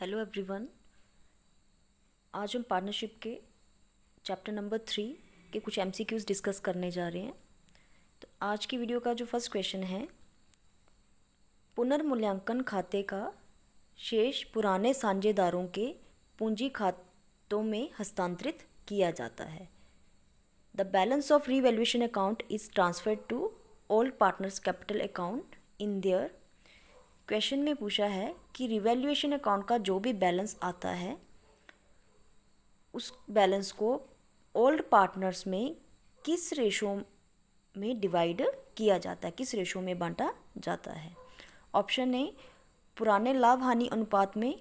Hello everyone. आज हम partnership के चैप्टर नंबर 3 के कुछ एमसीक्यूज़ डिस्कस करने जा रहे हैं। तो आज की वीडियो का जो फर्स्ट क्वेश्चन है, पुनर्मूल्यांकन खाते का शेष पुराने साझेदारों के पूंजी खातों में हस्तांतरित किया जाता है। The balance of revaluation account is transferred to old partners capital account in their. Question में पूछा है कि रिवैल्यूएशन अकाउंट का जो भी बैलेंस आता है उस बैलेंस को ओल्ड पार्टनर्स में किस रेशो में डिवाइड किया जाता है, किस रेशो में बांटा जाता है। ऑप्शन ए पुराने लाभ हानि अनुपात में,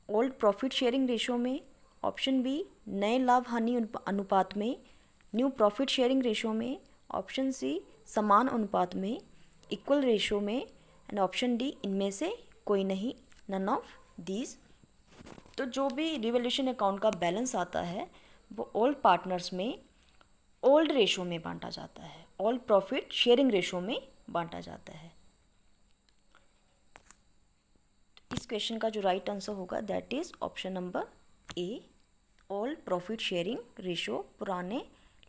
ओल्ड प्रॉफिट शेयरिंग रेशो में। ऑप्शन बी नए लाभ हानि अनुपात में, न्यू प्रॉफिट शेयरिंग रेशो में। ऑप्शन सी समान अनुपात में, इक्वल रेशो में। एंड ऑप्शन डी इनमें से कोई नहीं, नन ऑफ दीज। तो जो भी रिवैल्यूएशन अकाउंट का बैलेंस आता है वो ओल्ड पार्टनर्स में ओल्ड रेशो में बांटा जाता है, ओल्ड प्रॉफिट शेयरिंग रेशो में बांटा जाता है। इस क्वेश्चन का जो राइट आंसर होगा that is option number A, old profit sharing ratio, पुराने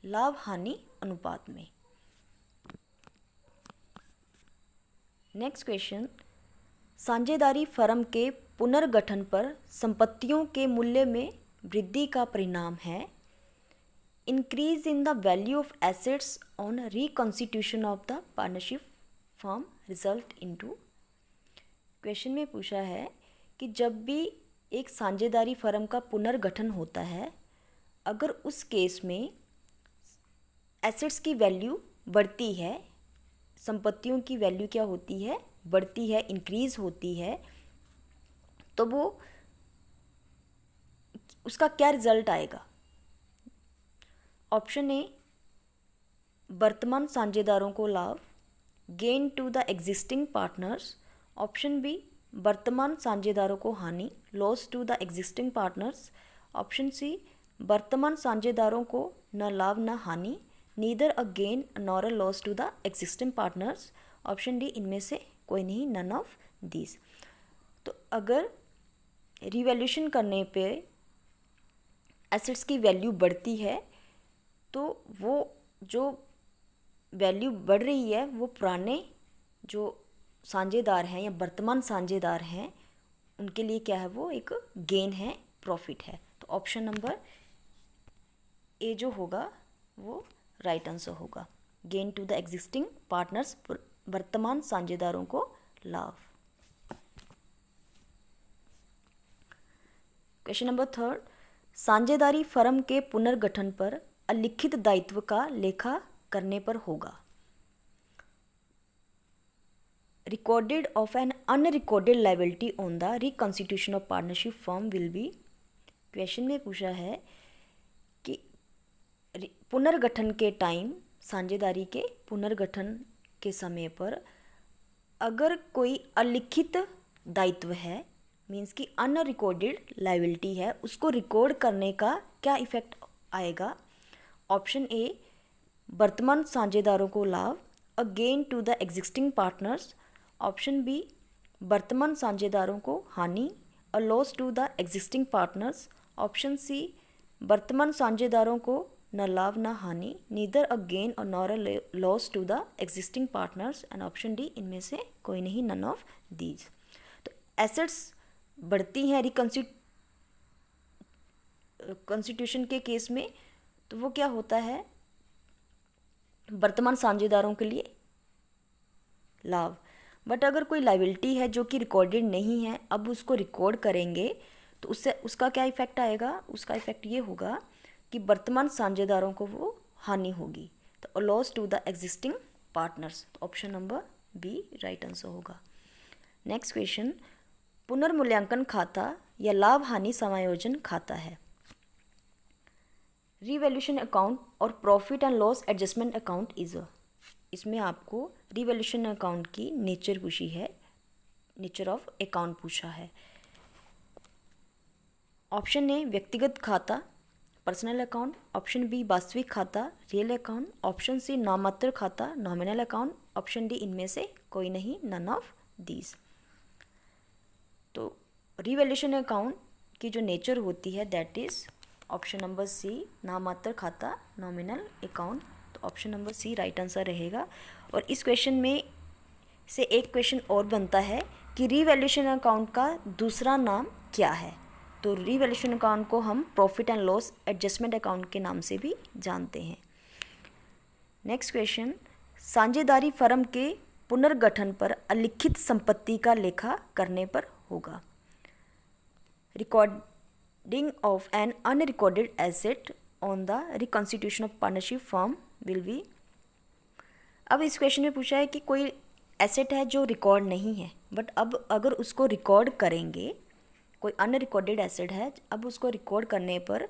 लाभ हानि अनुपात में। नेक्स्ट क्वेश्चन, साझेदारी फर्म के पुनर्गठन पर संपत्तियों के मूल्य में वृद्धि का परिणाम है। Increase in the value of assets on reconstitution of the partnership firm result into. Question में पूछा है कि जब भी एक साझेदारी फर्म का पुनर्गठन होता है, अगर उस केस में एसेट्स की वैल्यू बढ़ती है, संपत्तियों की वैल्यू क्या होती है, बढ़ती है, इंक्रीज होती है, तो वो उसका क्या रिजल्ट आएगा। ऑप्शन ए वर्तमान साझेदारों को लाभ, gain to the existing partners. Option B वर्तमान साझेदारों को हानि, loss to the existing partners. Option C वर्तमान साझेदारों को न लाभ न हानि, neither a gain nor a loss to the existing partners. Option D इनमें से कोई नहीं, नन ऑफ दीज। तो अगर रिवैल्यूएशन करने पे एसेट्स की वैल्यू बढ़ती है तो वो जो वैल्यू बढ़ रही है वो पुराने जो साझेदार हैं या वर्तमान साझेदार हैं उनके लिए क्या है, वो एक गेन है, प्रॉफिट है। तो ऑप्शन नंबर ए जो होगा वो राइट आंसर होगा, gain to the existing partners, वर्तमान साझेदारों को लाभ। क्वेश्चन नंबर थर्ड, साझेदारी फर्म के पुनर्गठन पर अलिखित दायित्व का लेखा करने पर होगा। Recorded of an unrecorded liability on the reconstitution of partnership firm will be. Question में पूछा है कि पुनर्गठन के टाइम, साझेदारी के पुनर्गठन के समय पर अगर कोई अलिखित दायित्व है, मीन्स कि अनरिकॉर्डेड लायबिलिटी है, उसको रिकॉर्ड करने का क्या इफेक्ट आएगा। ऑप्शन ए वर्तमान साझेदारों को लाभ, a gain to the existing partners. Option B वर्तमान साझेदारों को हानि, a loss to the existing partners. Option C वर्तमान साझेदारों को न लाभ न हानि, नीदर अ गेन और nor a loss to the existing partners. And option D इनमें से कोई नहीं, नन ऑफ दीज। तो एसेट्स बढ़ती हैं कॉन्स्टिट्यूशन के केस में, तो वो क्या होता है, वर्तमान साझेदारों के लिए लाभ। बट अगर कोई लायबिलिटी है जो कि रिकॉर्डेड नहीं है, अब उसको रिकॉर्ड करेंगे तो उससे उसका क्या इफेक्ट आएगा, उसका इफेक्ट ये होगा कि वर्तमान साझेदारों को वो हानि होगी, तो loss to the existing partners. तो option number B right answer होगा। नेक्स्ट क्वेश्चन, पुनर्मूल्यांकन खाता या लाभ हानि समायोजन खाता है। रिवैल्यूएशन अकाउंट और profit and loss adjustment account is a. इसमें आपको रिवैल्यूएशन अकाउंट की नेचर पूछी है, नेचर ऑफ अकाउंट पूछा है। ऑप्शन ए व्यक्तिगत खाता, पर्सनल अकाउंट। ऑप्शन बी वास्तविक खाता, रियल अकाउंट। ऑप्शन सी नाममात्र खाता, नॉमिनल अकाउंट। ऑप्शन डी इनमें से कोई नहीं, नन ऑफ दीज। तो रीवैल्यूएशन अकाउंट की जो नेचर होती है that is option number C, नाममात्र खाता, नॉमिनल अकाउंट। तो option number C right answer रहेगा। और इस क्वेश्चन में से एक क्वेश्चन और बनता है कि रीवैल्यूएशन अकाउंट का दूसरा नाम क्या है। तो रीवैल्यूएशन अकाउंट को हम profit and loss adjustment account के नाम से भी जानते हैं। नेक्स्ट क्वेश्चन, साझेदारी फर्म के पुनर्गठन पर अलिखित संपत्ति का लेखा करने पर होगा। Recording of an unrecorded asset on the reconstitution of partnership firm will be. अब इस क्वेश्चन में पूछा है कि कोई एसेट है जो रिकॉर्ड नहीं है, बट अब अगर उसको रिकॉर्ड करेंगे, कोई अनरिकॉर्डेड एसेट है, अब उसको रिकॉर्ड करने पर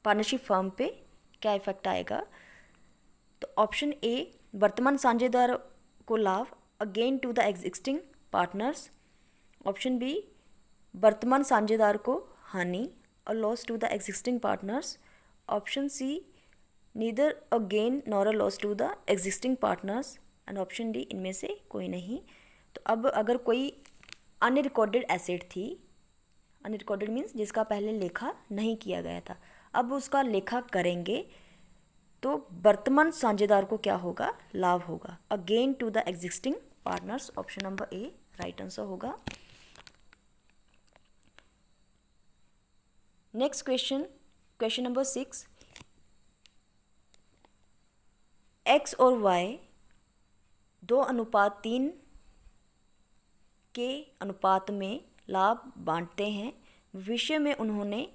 पार्टनरशिप फर्म पे क्या इफेक्ट आएगा। तो ऑप्शन ए, वर्तमान साझेदार को लाभ, a gain to the existing partners. Option B, वर्तमान साझेदार को हानि और loss to the existing partners. Option C, neither a gain nor a loss to the existing partners. And option D, इनमें से कोई नहीं। तो अब अगर कोई अनरिकॉर्डेड एसेट थी, अनरिकॉर्डेड मीन्स जिसका पहले लेखा नहीं किया गया था, अब उसका लेखा करेंगे तो वर्तमान साझेदार को क्या होगा, लाभ होगा, again to the existing partners. Option number A right answer होगा। Next question, question number 6, X और वाई 2:3 के अनुपात में लाभ बांटते हैं। विषय में उन्होंने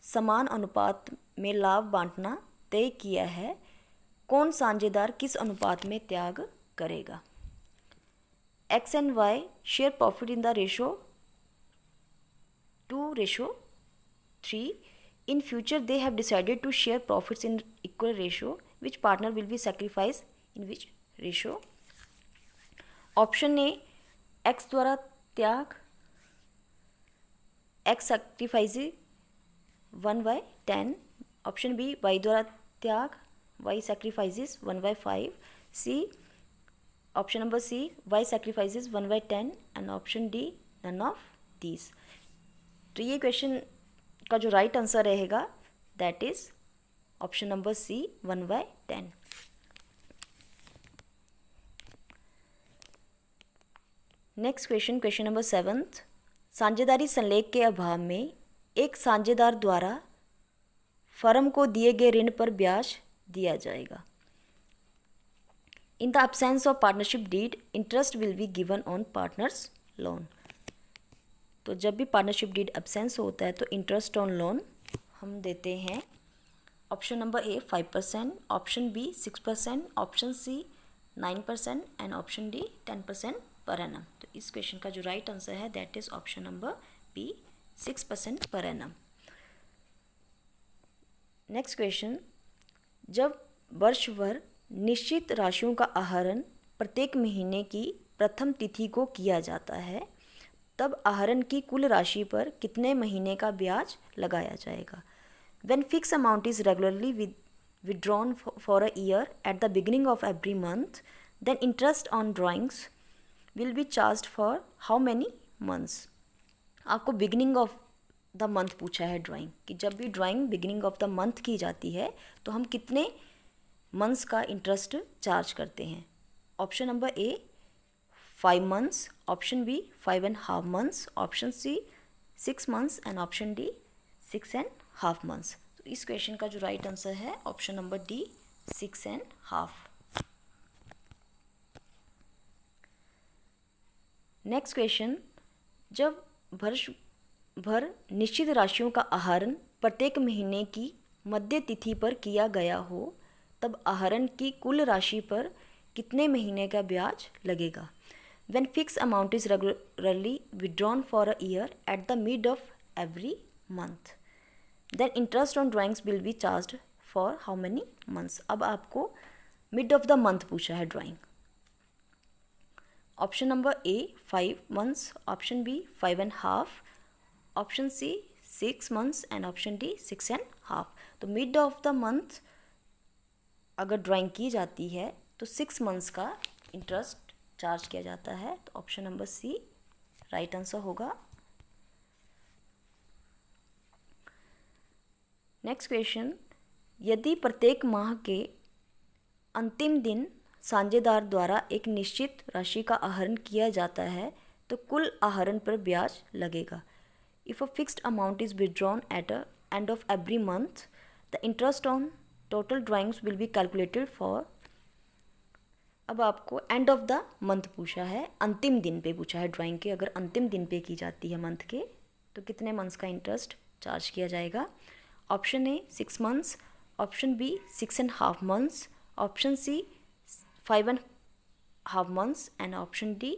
समान अनुपात में लाभ बांटना तय किया है। कौन साझेदार किस अनुपात में त्याग करेगा। X and Y share profit in the ratio 2:3। In future they have decided to share profits in equal ratio. Which partner will be sacrifice in which ratio. Option A, X द्वारा त्याग, X sacrifice 1/10। Option B, Y द्वारा त्याग, Y sacrifices 1/5। C, option number C, Y sacrifices 1/10। And option D, none of these. तो ये question का जो right answer रहेगा that is option number C, 1/10। Next question, question number 7, साझेदारी संलेख के अभाव में एक साझेदार द्वारा फर्म को दिए गए ऋण पर ब्याज दिया जाएगा। In the absence of partnership deed interest will be given on partners loan. तो जब भी पार्टनरशिप डीड एब्सेंस होता है तो इंटरेस्ट ऑन लोन हम देते हैं। Option number A 5%, option B 6%, option C 9% and option D 10% per annum. तो इस क्वेश्चन का जो राइट आंसर है that is option number B, 6% per annum. Next question, जब वर्ष भर निश्चित राशियों का आहरण प्रत्येक महीने की प्रथम तिथि को किया जाता है, तब आहरण की कुल राशि पर कितने महीने का ब्याज लगाया जाएगा। When fixed amount is regularly withdrawn for a year at the beginning of every month, then interest on drawings will be charged for how many months? आपको बिगिनिंग ऑफ द मंथ पूछा है ड्राइंग, कि जब भी drawing beginning of the month की जाती है तो हम कितने मंथ्स का इंटरेस्ट चार्ज करते हैं। Option number A 5 months, option B 5.5 months, option C 6 months and option D 6.5 months। तो इस क्वेश्चन का जो राइट आंसर है option number D 6.5। Next question, जब वर्ष भर निश्चित राशियों का आहरण प्रत्येक महीने की मध्य तिथि पर किया गया हो, तब आहरण की कुल राशि पर कितने महीने का ब्याज लगेगा। When fixed amount is regularly withdrawn for a year at the mid of every month, then interest on drawings will be charged for how many months? अब आपको mid of the month पूछा है drawing. Option number A 5 months, option B 5.5, option C 6 months and option D 6.5। तो mid of the month अगर drawing की जाती है तो 6 months का इंटरेस्ट चार्ज किया जाता है। तो option number C right answer होगा। नेक्स्ट क्वेश्चन, यदि प्रत्येक माह के अंतिम दिन साझेदार द्वारा एक निश्चित राशि का आहरण किया जाता है तो कुल आहरण पर ब्याज लगेगा। If a fixed amount is withdrawn at a end of every month, the interest on total drawings will be calculated for. अब आपको एंड ऑफ द मंथ पूछा है, अंतिम दिन पे पूछा है ड्राइंग के। अगर अंतिम दिन पे की जाती है मंथ के तो कितने मंथ्स का इंटरेस्ट चार्ज किया जाएगा। Option A 6 months, option B 6.5 months, option C 5.5 months and option D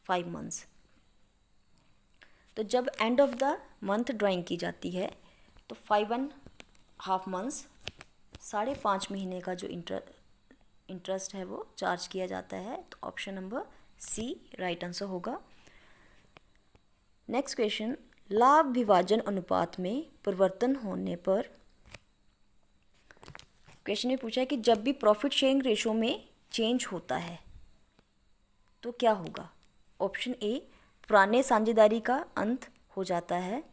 5 months. तो जब end of the month drawing की जाती है तो 5.5 मंथ्स, 5.5 महीने का जो इंटरेस्ट है वो चार्ज किया जाता है। तो option number C right answer होगा। नेक्स्ट क्वेश्चन, लाभ विभाजन अनुपात में परिवर्तन होने पर, क्वेश्चन में पूछा है कि जब भी प्रॉफिट शेयरिंग रेशो में चेंज होता है तो क्या होगा। ऑप्शन ए, पुराने साझेदारी का अंत हो जाता है,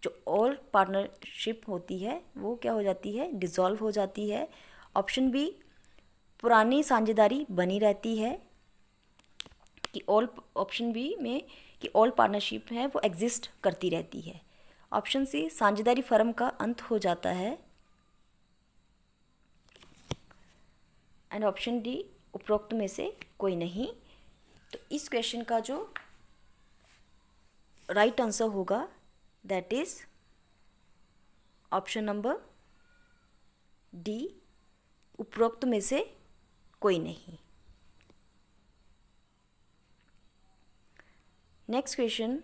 जो ऑल पार्टनरशिप होती है वो क्या हो जाती है, डिसॉल्व हो जाती है। ऑप्शन बी, पुरानी साझेदारी बनी रहती है कि ऑप्शन बी में कि ऑल पार्टनरशिप है वो एग्जिस्ट करती रहती है। ऑप्शन सी, साझेदारी फर्म का अंत हो जाता है। एंड ऑप्शन डी, उपरोक्त में से कोई नहीं। तो इस क्वेश्चन का जो राइट आंसर होगा that is option number D, उपरोक्त में से कोई नहीं। नेक्स्ट क्वेश्चन,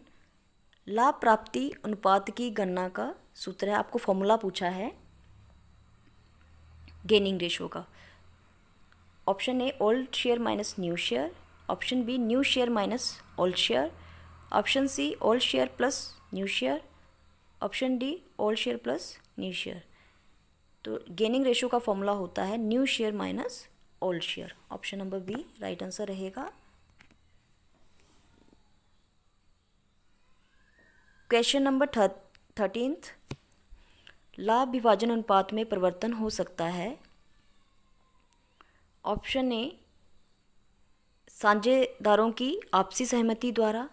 लाभ प्राप्ति अनुपात की गणना का सूत्र है। आपको फॉर्मूला पूछा है गेनिंग रेशो का। Option A, old share minus new share, option B, new share minus old share, option C, old share plus new share, option D, old share plus new share. तो gaining ratio का formula होता है new share minus old share. Option number B right answer रहेगा। Question number 13th, लाभ विभाजन अनुपात में परिवर्तन हो सकता है। ऑप्शन ए, साझेदारों की आपसी सहमति द्वारा,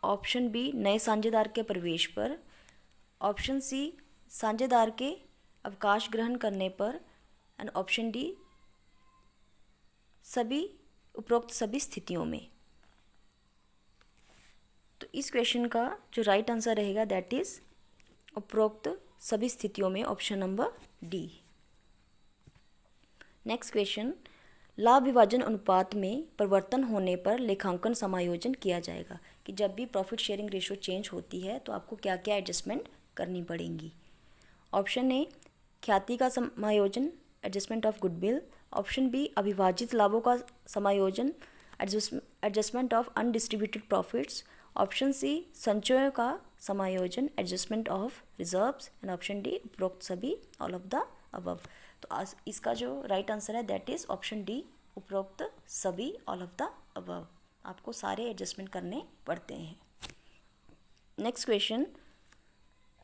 ऑप्शन बी, नए साझेदार के प्रवेश पर, ऑप्शन सी, साझेदार के अवकाश ग्रहण करने पर, एंड ऑप्शन डी, सभी उपरोक्त सभी स्थितियों में। तो इस क्वेश्चन का जो राइट आंसर रहेगा दैट इज उपरोक्त सभी स्थितियों में, option number D. Next question, लाभ विभाजन अनुपात में परिवर्तन होने पर लेखांकन समायोजन किया जाएगा। कि जब भी प्रॉफिट शेयरिंग रेशो चेंज होती है तो आपको क्या क्या एडजस्टमेंट करनी पड़ेंगी। ऑप्शन ए, ख्याति का समायोजन, adjustment of goodwill, option B, अविभाजित लाभों का समायोजन, adjustment of undistributed profits, option C, संचयों का समायोजन, adjustment of reserves, and option D, उपरोक्त सभी, ऑल ऑफ द अबव। तो आज इसका जो राइट आंसर है दैट इज ऑप्शन डी, उपरोक्त सभी, ऑल ऑफ द अबव। आपको सारे एडजस्टमेंट करने पड़ते हैं। नेक्स्ट क्वेश्चन,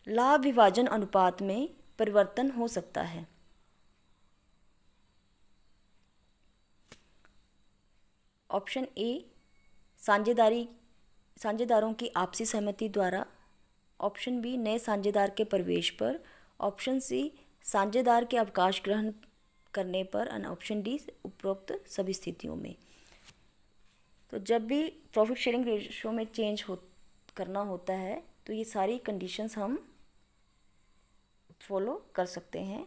लाभ विभाजन अनुपात में परिवर्तन हो सकता है। ऑप्शन ए, साझेदारों की आपसी सहमति द्वारा, ऑप्शन बी, नए साझेदार के प्रवेश पर, ऑप्शन सी, साझेदार के अवकाश ग्रहण करने पर, एंड ऑप्शन डी, उपरोक्त सभी स्थितियों में। तो जब भी प्रॉफिट शेयरिंग रेशो में चेंज करना होता है तो ये सारी कंडीशंस हम फॉलो कर सकते हैं।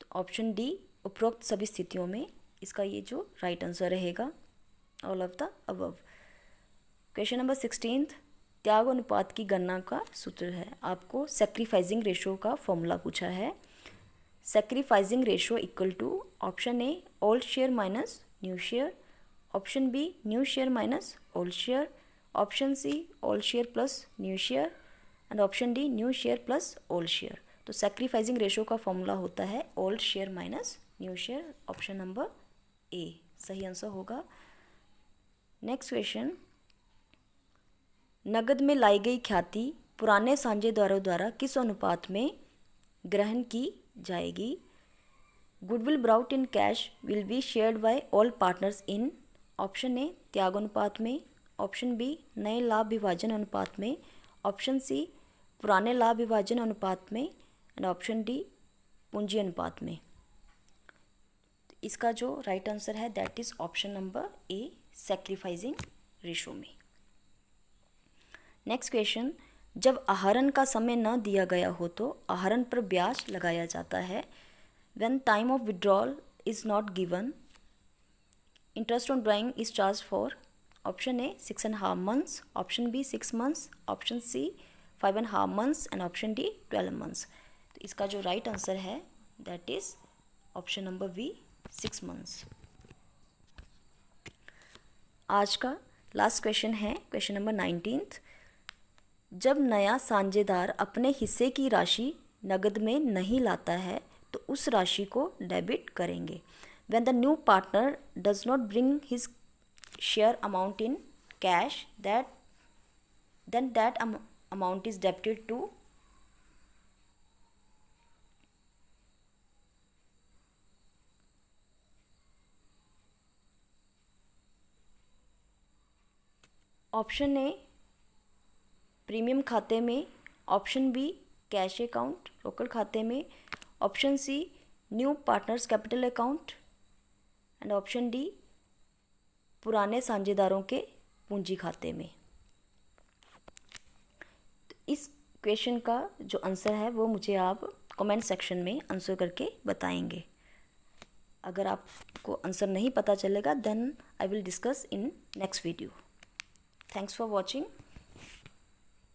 तो ऑप्शन डी, उपरोक्त सभी स्थितियों में, इसका ये जो राइट आंसर रहेगा, all of the above. Question number 16, त्याग अनुपात की गणना का सूत्र है। आपको सैक्रिफाइसिंग रेशो का फॉर्मूला पूछा है। Sacrificing ratio equal to, option A, old share minus new share, option B, new share minus old share, option C, old share plus new share, and option D, new share plus old share. तो sacrificing ratio का formula होता है old share minus new share. Option number A सही answer होगा। Next question, नकद में लाई गई ख्याति पुराने साझेदारों द्वारा किस अनुपात में ग्रहण की जाएगी? Goodwill brought in cash will be shared by all partners in option A त्याग अनुपात में, ऑप्शन बी नए लाभ विभाजन अनुपात में, ऑप्शन सी पुराने लाभ विभाजन अनुपात में एंड ऑप्शन डी पूंजी अनुपात में। इसका जो राइट आंसर है that is option number A sacrificing ratio में। नेक्स्ट क्वेश्चन, जब आहरण का समय न दिया गया हो तो आहरण पर ब्याज लगाया जाता है। When time of withdrawal is not given, interest on drawing is charged for option A 6.5 months, option B 6 months, option C 5.5 months and option D 12 months। तो इसका जो राइट आंसर है that is option number B 6 months। आज का last question है question number 19। जब नया साझेदार अपने हिस्से की राशि नगद में नहीं लाता है तो उस राशि को डेबिट करेंगे। When the new partner does not bring his share amount in cash, then that amount is debited to option A premium खाते में, option B cash account local खाते में, option C new partners capital account and option D पुराने साझेदारों के पूंजी खाते में। तो इस क्वेश्चन का जो आंसर है वो मुझे आप कमेंट सेक्शन में आंसर करके बताएंगे। अगर आपको आंसर नहीं पता चलेगा then I will discuss in next video. Thanks for watching.